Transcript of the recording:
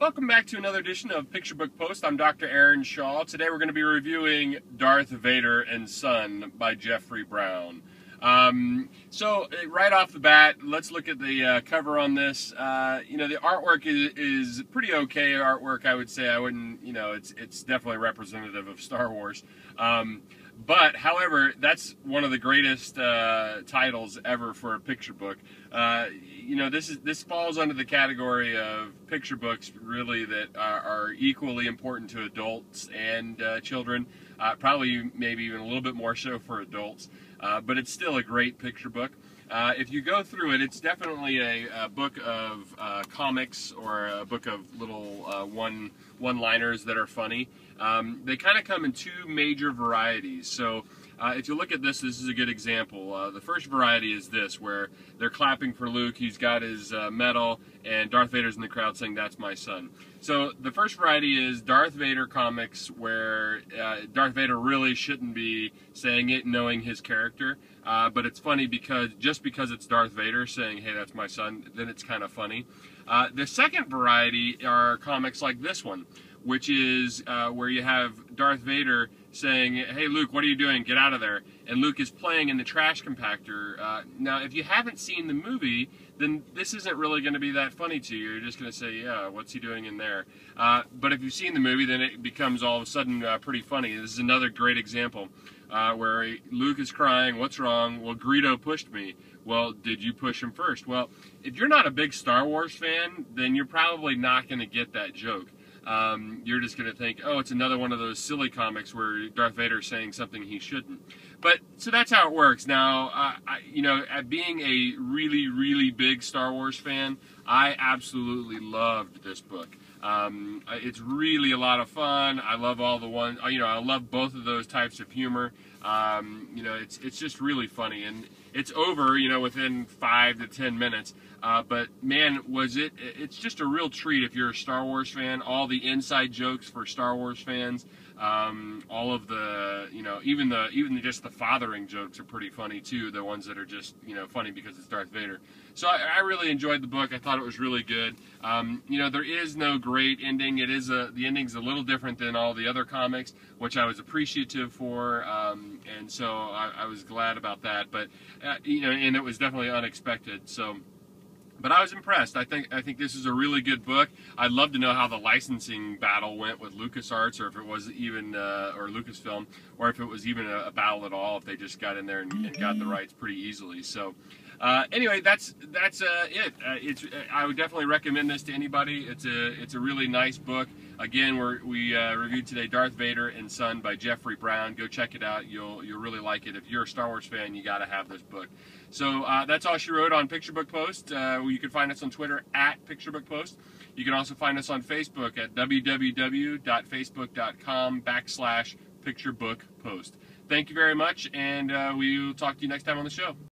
Welcome back to another edition of Picture Book Post. I'm Dr. Aaron Shaw. Today we're going to be reviewing Darth Vader and Son by Jeffrey Brown. So right off the bat, let's look at the cover on this. The artwork is pretty okay artwork, I would say. I wouldn't, it's definitely representative of Star Wars. But, however, that's one of the greatest titles ever for a picture book. This falls under the category of picture books, really, that are equally important to adults and children. Probably, maybe even a little bit more so for adults. But it's still a great picture book. If you go through it, it's definitely a book of comics or a book of little one-liners that are funny. They kind of come in two major varieties. So if you look at this is a good example. The first variety is this, where they're clapping for Luke. He's got his medal, and Darth Vader's in the crowd saying, "That's my son." So the first variety is Darth Vader comics, where Darth Vader really shouldn't be saying it, knowing his character. But it's funny just because it's Darth Vader saying, "Hey, that's my son," then it's kind of funny. The second variety are comics like this one, which is where you have Darth Vader saying, "Hey Luke, what are you doing? Get out of there." And Luke is playing in the trash compactor. Now, if you haven't seen the movie, then this isn't really going to be that funny to you. You're just going to say, "Yeah, what's he doing in there?" But if you've seen the movie, then it becomes all of a sudden pretty funny. This is another great example where Luke is crying, "What's wrong?" "Well, Greedo pushed me." "Well, did you push him first?" Well, if you're not a big Star Wars fan, then you're probably not going to get that joke. You're just going to think, oh, it's another one of those silly comics where Darth Vader's saying something he shouldn't. But, so that's how it works. Now, being a really, really big Star Wars fan, I absolutely loved this book. It's really a lot of fun. I love all the ones, I love both of those types of humor. It's just really funny. And it's over, within 5 to 10 minutes. But man, it's just a real treat if you're a Star Wars fan. All the inside jokes for Star Wars fans, all of the, even just the fathering jokes are pretty funny too. The ones that are just, funny because it's Darth Vader. So I really enjoyed the book. I thought it was really good. There is no great ending. The ending's a little different than all the other comics, which I was appreciative for. And so I was glad about that. But, and it was definitely unexpected. So. But I was impressed. I think this is a really good book. I'd love to know how the licensing battle went with LucasArts, or if it was even or Lucasfilm, or if it was even a battle at all. If they just got in there and got the rights pretty easily. So anyway, that's it. I would definitely recommend this to anybody. It's a really nice book. Again, we reviewed today Darth Vader and Son by Jeffrey Brown. Go check it out. You'll really like it. If you're a Star Wars fan, you got to have this book. So that's all she wrote on Picture Book Post. You can find us on Twitter at Picture Book Post. You can also find us on Facebook at www.facebook.com/picturebookpost. Thank you very much, and we will talk to you next time on the show.